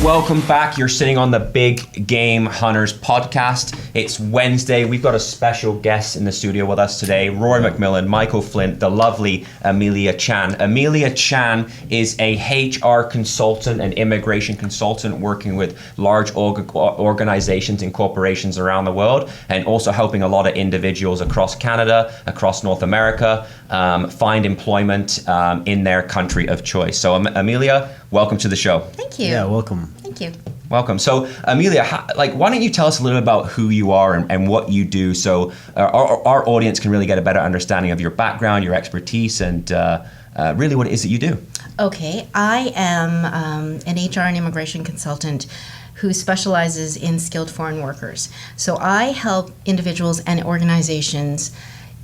welcome back. You're sitting on the Big Game Hunters podcast. It's Wednesday. We've got a special guest in the studio with us today, Roy McMillan, Michael Flint, the lovely Amelia Chan. Amelia Chan is a HR consultant and immigration consultant working with large organizations and corporations around the world, and also helping a lot of individuals across Canada, across North America, find employment in their country of choice. So Amelia, welcome to the show. Thank you. Yeah, welcome. Thank you. Welcome. So Amelia, why don't you tell us a little bit about who you are and what you do, so our audience can really get a better understanding of your background, your expertise, and really what it is that you do. Okay, I am an HR and immigration consultant who specializes in skilled foreign workers. So I help individuals and organizations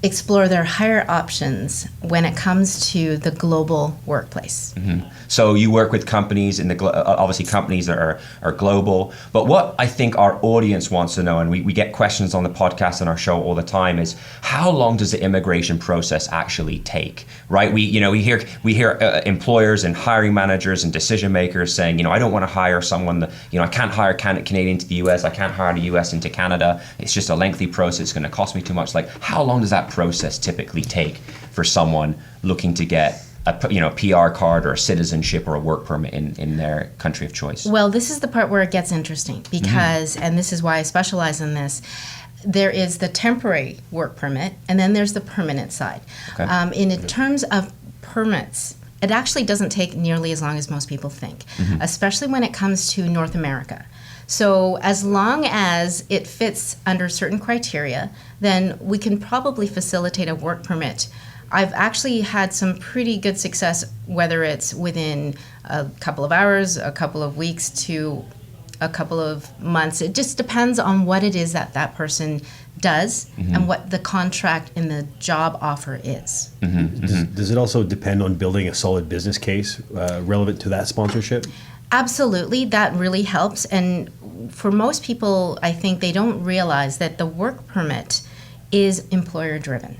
explore their hire options when it comes to the global workplace. Mm-hmm. So you work with companies obviously companies that are global, but what I think our audience wants to know, and we get questions on the podcast and our show all the time, is how long does the immigration process actually take, right? We hear employers and hiring managers and decision makers saying, I don't want to hire someone that, I can't hire Canadian to the US, I can't hire the US into Canada, it's just a lengthy process, it's going to cost me too much. Like, how long does that process typically take for someone looking to get a PR card or a citizenship or a work permit in their country of choice? Well, this is the part where it gets interesting because, and this is why I specialize in this, there is the temporary work permit and then there's the permanent side. Okay. In terms of permits, it actually doesn't take nearly as long as most people think, especially when it comes to North America. So as long as it fits under certain criteria, then we can probably facilitate a work permit. I've actually had some pretty good success, whether it's within a couple of hours, a couple of weeks to a couple of months. It just depends on what it is that person does and what the contract and the job offer is. Does it also depend on building a solid business case relevant to that sponsorship? Absolutely, that really helps. And for most people, I think they don't realize that the work permit is employer driven.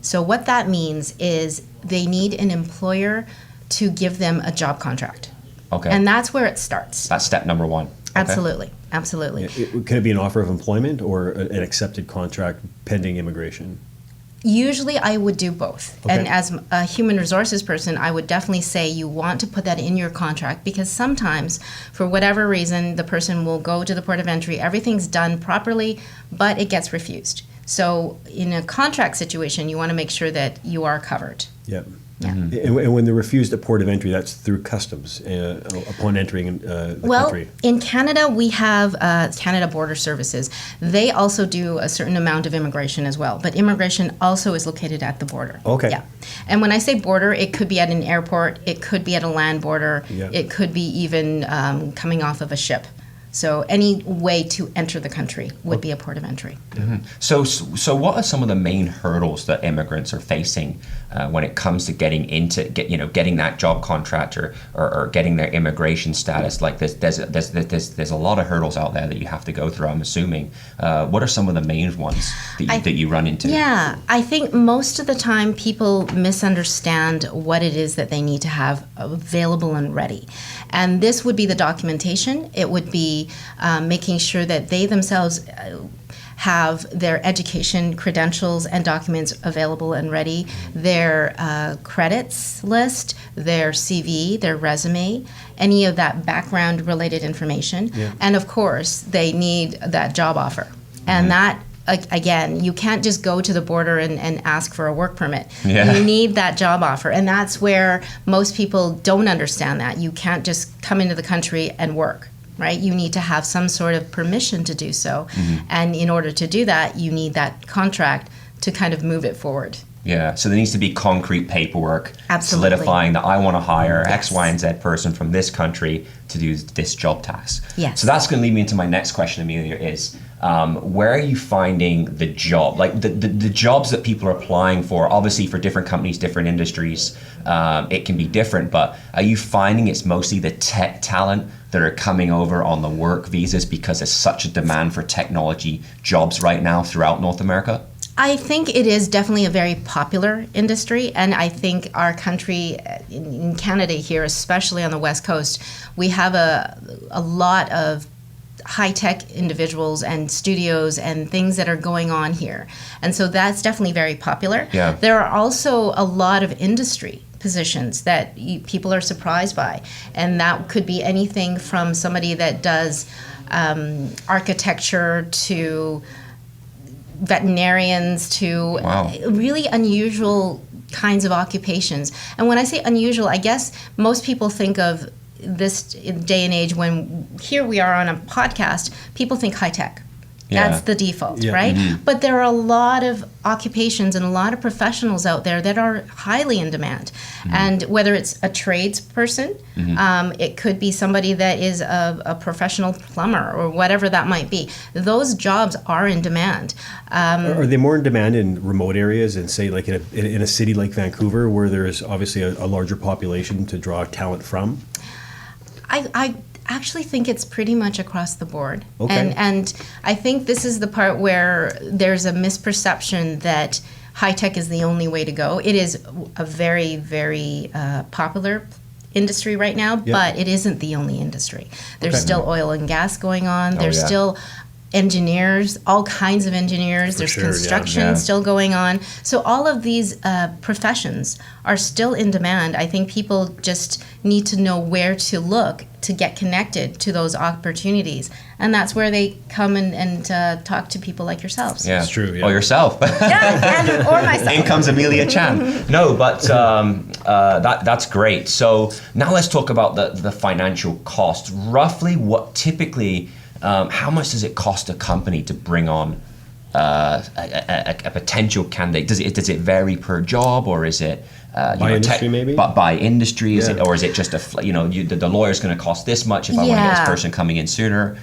So what that means is they need an employer to give them a job contract. Okay. And that's where it starts. That's step number one. Okay. Absolutely. Absolutely. Can it be an offer of employment or an accepted contract pending immigration? Usually I would do both. Okay. And as a human resources person, I would definitely say you want to put that in your contract, because sometimes, for whatever reason, the person will go to the port of entry, everything's done properly, but it gets refused. So in a contract situation, you want to make sure that you are covered. Yep. Yeah. And when they're refused at port of entry, that's through customs upon entering the country. Well, in Canada, we have Canada Border Services. They also do a certain amount of immigration as well, but immigration also is located at the border. Okay. Yeah. And when I say border, it could be at an airport, it could be at a land border, it could be even coming off of a ship. So any way to enter the country would be a port of entry. So what are some of the main hurdles that immigrants are facing when it comes to getting that job contract or getting their immigration status? Like there's a lot of hurdles out there that you have to go through, I'm assuming. What are some of the main ones that you run into? Yeah, I think most of the time people misunderstand what it is that they need to have available and ready. And this would be the documentation. It would be making sure that they themselves have their education credentials and documents available and ready, their credits list, their CV, their resume, any of that background related information. Yeah. And of course, they need that job offer. And that, again, you can't just go to the border and ask for a work permit. Yeah. You need that job offer. And that's where most people don't understand that. You can't just come into the country and work. Right? You need to have some sort of permission to do so. And in order to do that, you need that contract to kind of move it forward. Yeah, so there needs to be concrete paperwork solidifying that I want to hire X, Y, and Z person from this country to do this job task. Yes. So that's going to lead me into my next question, Amelia, is where are you finding the job? Like the jobs that people are applying for, obviously for different companies, different industries, it can be different, but are you finding it's mostly the tech talent that are coming over on the work visas because there's such a demand for technology jobs right now throughout North America? I think it is definitely a very popular industry, and I think our country, in Canada here, especially on the West Coast, we have a lot of high-tech individuals and studios and things that are going on here. And so that's definitely very popular. Yeah. There are also a lot of industry positions that people are surprised by, and that could be anything from somebody that does architecture to veterinarians to really unusual kinds of occupations. And when I say unusual, I guess most people think of this day and age when here we are on a podcast, people think high tech. That's the default, right? Mm-hmm. But there are a lot of occupations and a lot of professionals out there that are highly in demand. Mm-hmm. And whether it's a tradesperson, it could be somebody that is a professional plumber or whatever that might be. Those jobs are in demand. Are they more in demand in remote areas and say like in a city like Vancouver where there's obviously a larger population to draw talent from? I actually think it's pretty much across the board. Okay. And I think this is the part where there's a misperception that high tech is the only way to go. It is a very, very popular industry right now, but it isn't the only industry. There's still oil and gas going on. There's still engineers, all kinds of engineers. There's construction still going on. So all of these professions are still in demand. I think people just need to know where to look to get connected to those opportunities. And that's where they come and talk to people like yourselves. Yeah, it's true. Yeah. Or yourself. Yeah, or myself. In comes Amelia Chan. No, but that's great. So now let's talk about the financial cost. Roughly what typically, how much does it cost a company to bring on a potential candidate? Does it vary per job, or is it by industry maybe? By industry, is it, or is it just the lawyer's going to cost this much if I want to get this person coming in sooner?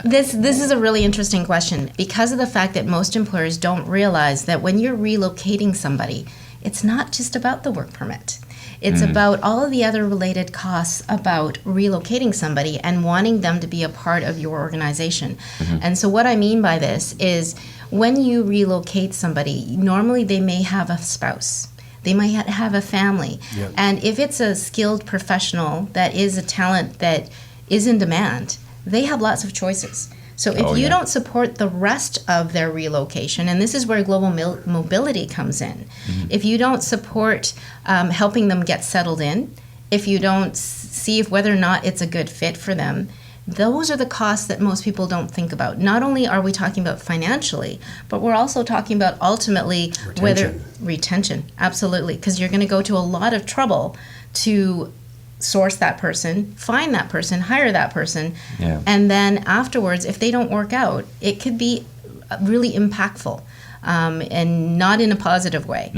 This is a really interesting question because of the fact that most employers don't realize that when you're relocating somebody, it's not just about the work permit. It's about all of the other related costs about relocating somebody and wanting them to be a part of your organization. And so what I mean by this is when you relocate somebody, normally they may have a spouse. They might have a family. Yep. And if it's a skilled professional that is a talent that is in demand, they have lots of choices. So if you don't support the rest of their relocation, and this is where global mobility comes in, if you don't support helping them get settled in, if you don't see if whether or not it's a good fit for them, those are the costs that most people don't think about. Not only are we talking about financially, but we're also talking about ultimately retention, absolutely, because you're going to go to a lot of trouble to source that person, find that person, hire that person, and then afterwards, if they don't work out, it could be really impactful and not in a positive way.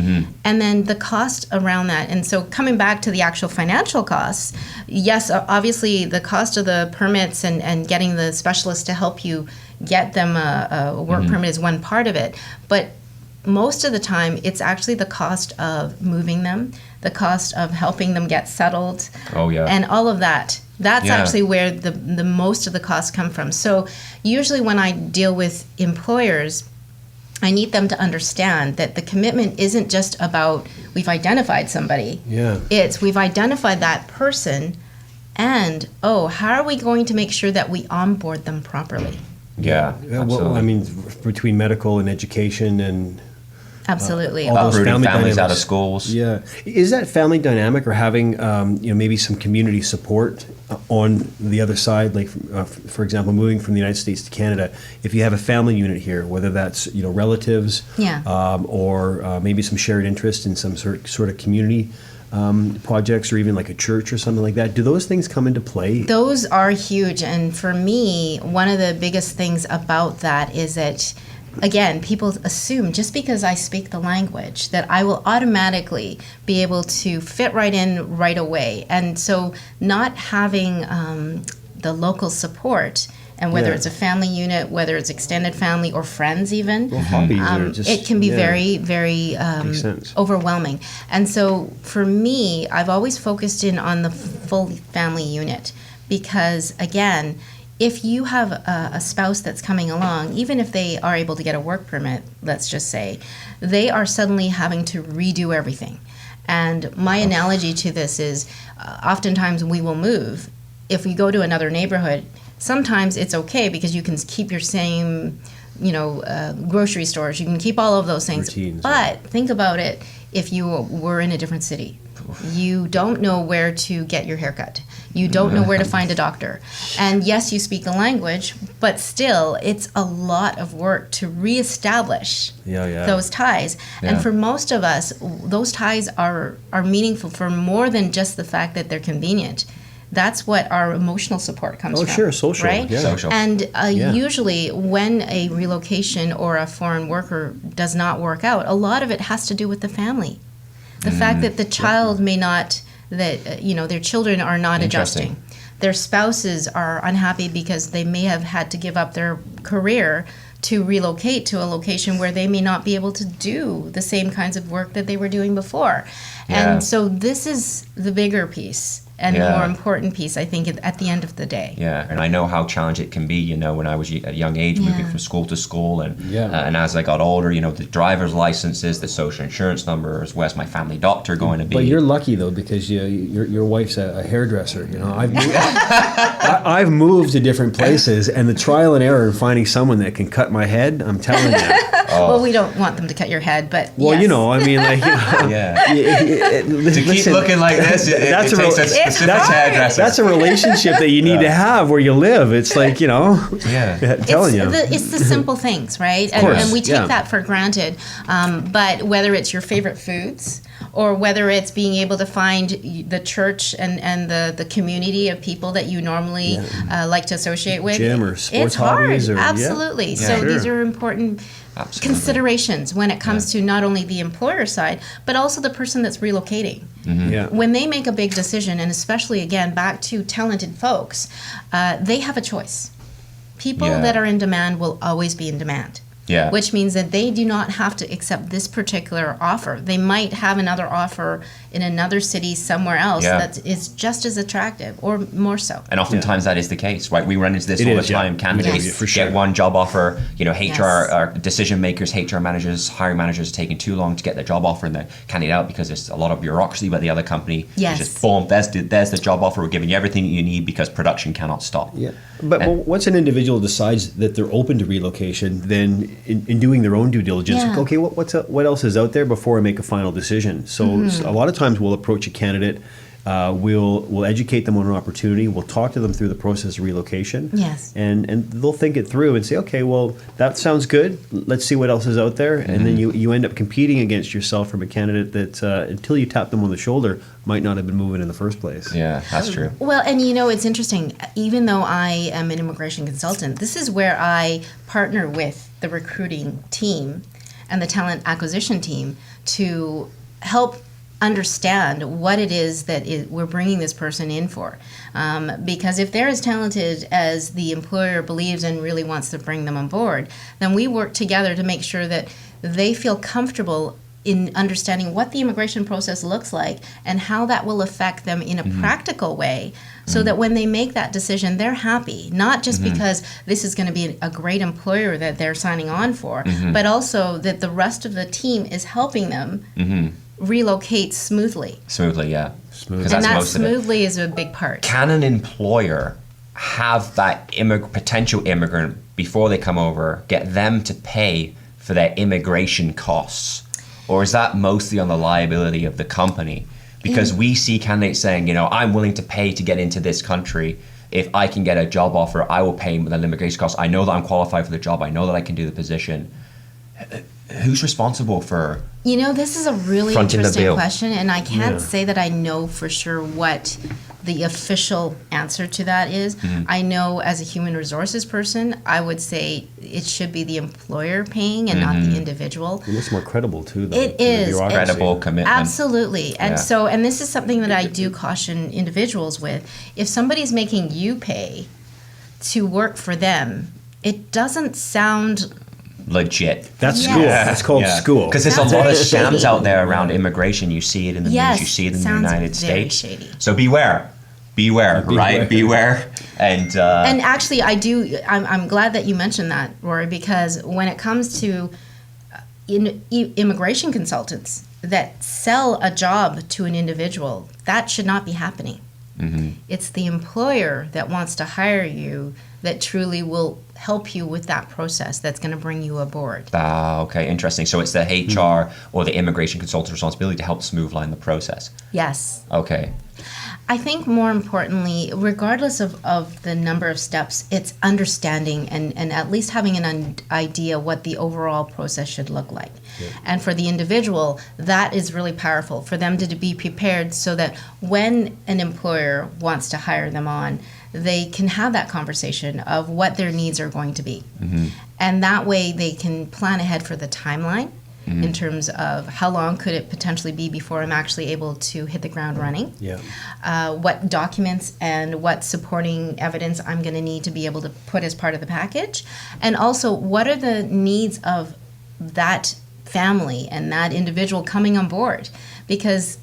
And then the cost around that. And so coming back to the actual financial costs, yes, obviously the cost of the permits and getting the specialist to help you get them a work permit is one part of it. But most of the time, it's actually the cost of moving them, the cost of helping them get settled, and all of that. That's actually where the most of the costs come from. So usually when I deal with employers, I need them to understand that the commitment isn't just about we've identified somebody. It's we've identified that person and, how are we going to make sure that we onboard them properly? Well, I mean, between medical and education and absolutely, all those uprooting families dynamics out of schools. Is that family dynamic or having maybe some community support on the other side? Like, for example, moving from the United States to Canada, if you have a family unit here, whether that's relatives, or maybe some shared interest in some sort of community projects, or even like a church or something like that, do those things come into play? Those are huge, and for me, one of the biggest things about that is that, again, people assume just because I speak the language that I will automatically be able to fit right in right away. And so not having the local support, and whether it's a family unit, whether it's extended family or friends even, it can be very, very overwhelming. And so for me, I've always focused in on the full family unit because, again, if you have a spouse that's coming along, even if they are able to get a work permit, let's just say, they are suddenly having to redo everything. And my analogy to this is oftentimes we will move. If we go to another neighborhood, sometimes it's okay because you can keep your same, grocery stores. You can keep all of those things. Routines, but think about it if you were in a different city. You don't know where to get your haircut. You don't know where to find a doctor. And yes, you speak the language, but still, it's a lot of work to reestablish those ties. Yeah. And for most of us, those ties are meaningful for more than just the fact that they're convenient. That's what our emotional support comes from. Oh, sure, social. Right? Yeah. Social. And usually when a relocation or a foreign worker does not work out, a lot of it has to do with the family. The fact that the child may not, their children are not adjusting. Their spouses are unhappy because they may have had to give up their career to relocate to a location where they may not be able to do the same kinds of work that they were doing before. Yeah. And so this is the bigger piece and the more important piece, I think, at the end of the day. Yeah, and I know how challenging it can be, when I was at a young age, moving from school to school, and as I got older, the driver's licenses, the social insurance numbers, where's my family doctor going to be? But you're lucky, though, because your wife's a hairdresser. I've moved to different places, and the trial and error in finding someone that can cut my head, I'm telling you. Well, we don't want them to cut your head, but Well, yes. To keep looking like this, it takes a specific hairdresser. That's a relationship that you need to have where you live. It's like, telling you. It's the simple things, right? And we take that for granted. But whether it's your favorite foods or whether it's being able to find the church and the community of people that you normally like to associate with. Gym or sports it's hard. hobbies. Absolutely. Yeah, so sure. these are important considerations when it comes to not only the employer side, but also the person that's relocating. Yeah. When they make a big decision, and especially, again, back to talented folks, they have a choice. People that are in demand will always be in demand. Yeah. Which means that they do not have to accept this particular offer. They might have another offer in another city somewhere else that is just as attractive or more so. And oftentimes that is the case, right? We run into this all the time. Candidates for sure. get one job offer, HR decision makers, HR managers, hiring managers are taking too long to get the job offer and the candidate out because there's a lot of bureaucracy, but the other company just boom, there's the job offer, we're giving you everything you need because production cannot stop. Yeah. But once an individual decides that they're open to relocation, then in doing their own due diligence, okay, what else is out there before I make a final decision? So a lot of times we'll approach a candidate, we'll educate them on an opportunity, we'll talk to them through the process of relocation, and they'll think it through and say, okay, well, that sounds good, let's see what else is out there, and then you end up competing against yourself from a candidate that until you tap them on the shoulder might not have been moving in the first place. Yeah, that's true. Well, and it's interesting, even though I am an immigration consultant, this is where I partner with the recruiting team and the talent acquisition team to help understand what it is that we're bringing this person in for. Because if they're as talented as the employer believes and really wants to bring them on board, then we work together to make sure that they feel comfortable in understanding what the immigration process looks like and how that will affect them in a practical way so that when they make that decision, they're happy, not just because this is going to be a great employer that they're signing on for, but also that the rest of the team is helping them relocate smoothly. Smoothly, yeah. And that smoothly is a big part. Can an employer have that potential immigrant, before they come over, get them to pay for their immigration costs? Or is that mostly on the liability of the company? Because we see candidates saying, I'm willing to pay to get into this country. If I can get a job offer, I will pay the immigration costs. I know that I'm qualified for the job. I know that I can do the position. Who's responsible for this is a really interesting bill? question, and I can't say that I know for sure what the official answer to that is. I know as a human resources person, I would say it should be the employer paying and not the individual. It looks more credible too, though. It is. Credible commitment. Absolutely. And and this is something that I do caution individuals with. If somebody's making you pay to work for them, it doesn't sound legit. That's school. It's called school. Because there's a lot of shams out there around immigration. You see it in the news. You see it in the United States. Shady. So beware, right? Beware. And actually, I'm glad that you mentioned that, Rory, because when it comes to immigration consultants that sell a job to an individual, that should not be happening. Mm-hmm. It's the employer that wants to hire you that truly will help you with that process that's going to bring you aboard. Okay, interesting. So it's the HR or the immigration consultant's responsibility to help smoothline the process. Yes. Okay. I think more importantly, regardless of the number of steps, it's understanding and at least having an idea what the overall process should look like. Yeah. And for the individual, that is really powerful for them to be prepared so that when an employer wants to hire them on, they can have that conversation of what their needs are going to be. Mm-hmm. And that way they can plan ahead for the timeline. Mm-hmm. In terms of how long could it potentially be before I'm actually able to hit the ground running. Yeah. What documents and what supporting evidence I'm going to need to be able to put as part of the package. And also, what are the needs of that family and that individual coming on board? Because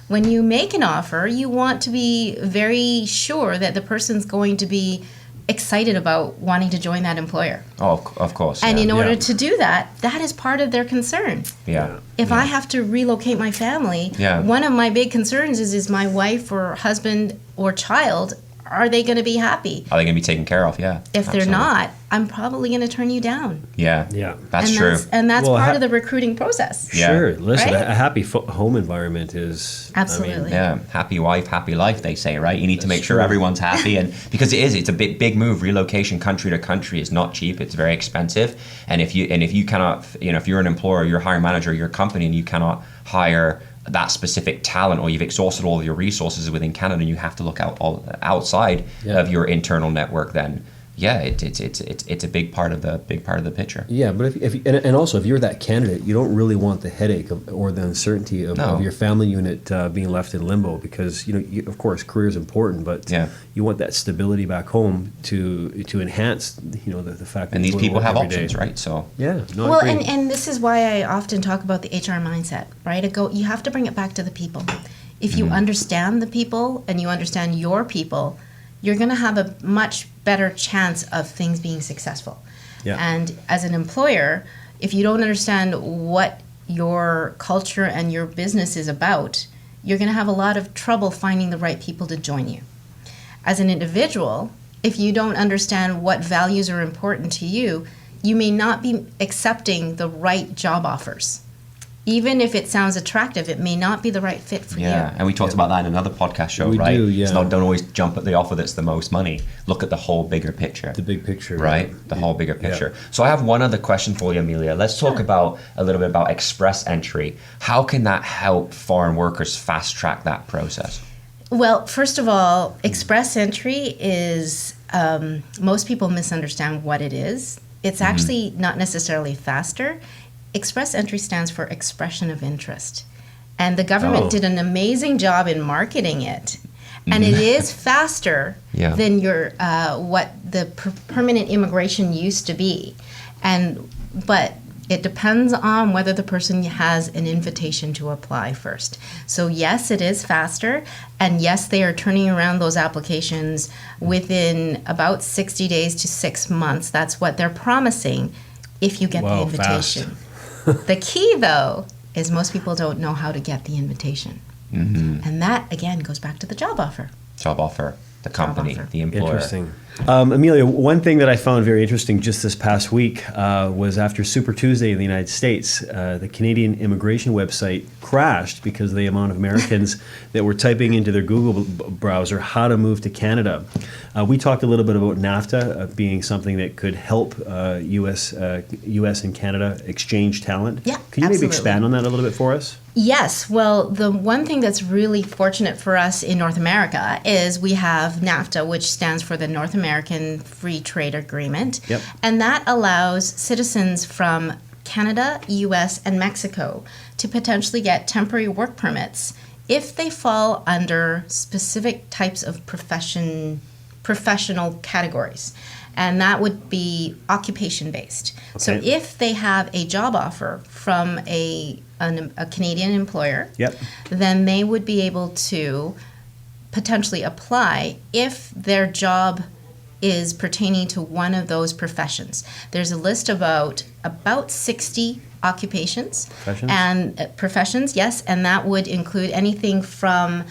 when you make an offer, you want to be very sure that the person's going to be excited about wanting to join that employer. Oh, of course. And in order to do that, that is part of their concern. Yeah. If I have to relocate my family, one of my big concerns is my wife or husband or child, are they going to be happy? Are they going to be taken care of? Yeah. If they're not, I'm probably going to turn you down. Yeah. Yeah. That's true. That's part of the recruiting process. Yeah. Sure. Listen, right? A happy home environment is... Absolutely. Happy wife, happy life, they say, right? You need to make sure everyone's happy. And because it's a big move. Relocation country to country is not cheap. It's very expensive. And if you cannot, if you're an employer, you're a hiring manager, your company, and you cannot hire that specific talent, or you've exhausted all of your resources within Canada, and you have to look outside of your internal network, then it's a big part of the picture. Yeah, but if also if you're that candidate, you don't really want the headache or the uncertainty of your family unit being left in limbo, because of course career is important, but you want that stability back home to enhance the fact that and these people have options, right? So and this is why I often talk about the HR mindset, right? You have to bring it back to the people. If you understand the people and you understand your people, you're going to have a much better chance of things being successful. Yeah. And as an employer, if you don't understand what your culture and your business is about, you're going to have a lot of trouble finding the right people to join you. As an individual, if you don't understand what values are important to you, you may not be accepting the right job offers. Even if it sounds attractive, it may not be the right fit for you. Yeah, and we talked about that in another podcast show, we right? Do, yeah. Don't always jump at the offer that's the most money. Look at the whole bigger picture. The big picture. Right? The whole bigger picture. Yeah. So I have one other question for you, Amelia. Let's talk a little bit about express entry. How can that help foreign workers fast track that process? Well, first of all, express entry is, most people misunderstand what it is. It's actually not necessarily faster. Express entry stands for expression of interest. And the government did an amazing job in marketing it. And it is faster than your what the permanent immigration used to be. But it depends on whether the person has an invitation to apply first. So yes, it is faster. And yes, they are turning around those applications within about 60 days to 6 months. That's what they're promising if you get the invitation. Fast. The key, though, is most people don't know how to get the invitation. Mm-hmm. And that, again, goes back to the job offer. The company, the employer. Interesting. Amelia, one thing that I found very interesting just this past week was after Super Tuesday in the United States, the Canadian immigration website crashed because of the amount of Americans that were typing into their Google browser how to move to Canada. We talked a little bit about NAFTA being something that could help U.S. and Canada exchange talent. Yeah, Can you maybe expand on that a little bit for us? Yes. Well, the one thing that's really fortunate for us in North America is we have NAFTA, which stands for the North American Free Trade Agreement. Yep. And that allows citizens from Canada, U.S., and Mexico to potentially get temporary work permits if they fall under specific types of professional categories. And that would be occupation-based. Okay. So if they have a job offer from a Canadian employer, then they would be able to potentially apply if their job is pertaining to one of those professions. There's a list about 60 occupations and professions, yes, and that would include anything from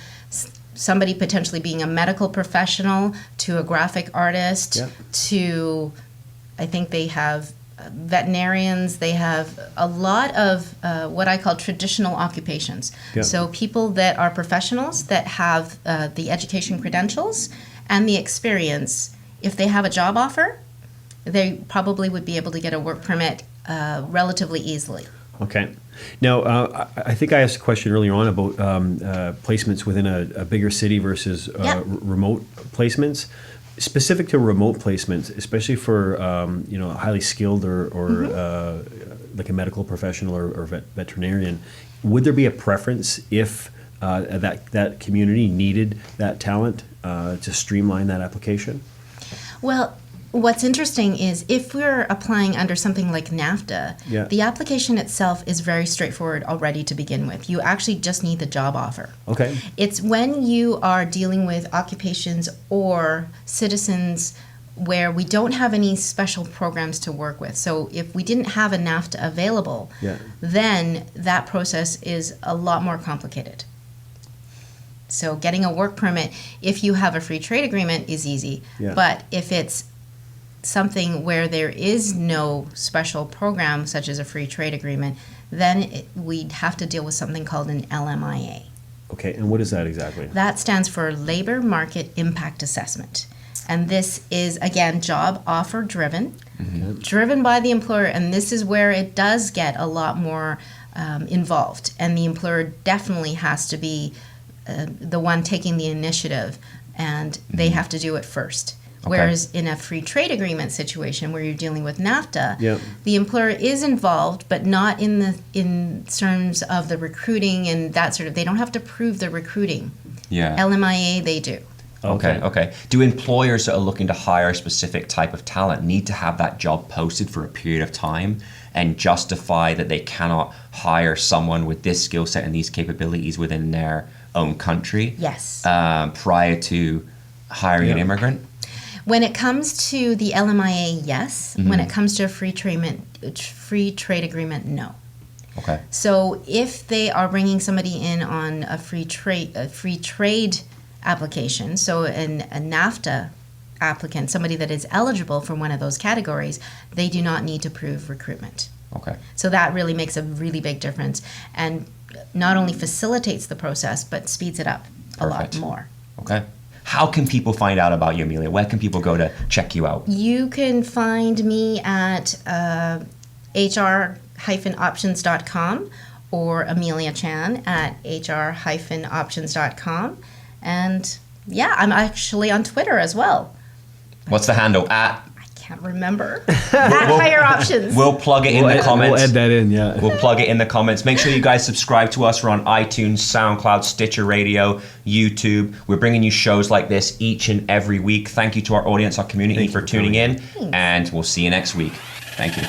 somebody potentially being a medical professional to a graphic artist to, I think they have veterinarians. They have a lot of what I call traditional occupations. So people that are professionals that have the education credentials and the experience. If they have a job offer, they probably would be able to get a work permit relatively easily. Okay. Now, I think I asked a question earlier on about placements within a bigger city versus remote placements. Specific to remote placements, especially for highly skilled or like a medical professional or veterinarian, would there be a preference if that community needed that talent to streamline that application? Well, what's interesting is if we're applying under something like NAFTA, the application itself is very straightforward already to begin with. You actually just need the job offer. Okay. It's when you are dealing with occupations or citizens where we don't have any special programs to work with. So if we didn't have a NAFTA available, then that process is a lot more complicated. So getting a work permit, if you have a free trade agreement, is easy. But if it's something where there is no special program, such as a free trade agreement, then we'd have to deal with something called an LMIA. Okay, and what is that exactly? That stands for Labor Market Impact Assessment. And this is, again, job offer driven, driven by the employer. And this is where it does get a lot more involved. And the employer definitely has to be the one taking the initiative, and they have to do it first. Whereas in a free trade agreement situation where you're dealing with NAFTA, the employer is involved, but not in terms of the recruiting and that sort of. They don't have to prove the recruiting. LMIA, they do. Okay. Do employers that are looking to hire a specific type of talent need to have that job posted for a period of time and justify that they cannot hire someone with this skill set and these capabilities within their own country? Yes. Prior to hiring an immigrant? When it comes to the LMIA, yes. When it comes to a free trade agreement, no. Okay. So if they are bringing somebody in on a free trade application, so a NAFTA applicant, somebody that is eligible for one of those categories, they do not need to prove recruitment. Okay. So that really makes a really big difference and not only facilitates the process, but speeds it up a lot more. Okay. How can people find out about you, Amelia? Where can people go to check you out? You can find me at hr-options.com or Amelia Chan at hr-options.com. And I'm actually on Twitter as well. What's the handle? Can't remember. At Higher Options. We'll plug it in the comments. We'll add that in, We'll plug it in the comments. Make sure you guys subscribe to us. We're on iTunes, SoundCloud, Stitcher Radio, YouTube. We're bringing you shows like this each and every week. Thank you to our audience, our community for tuning in. And we'll see you next week. Thank you.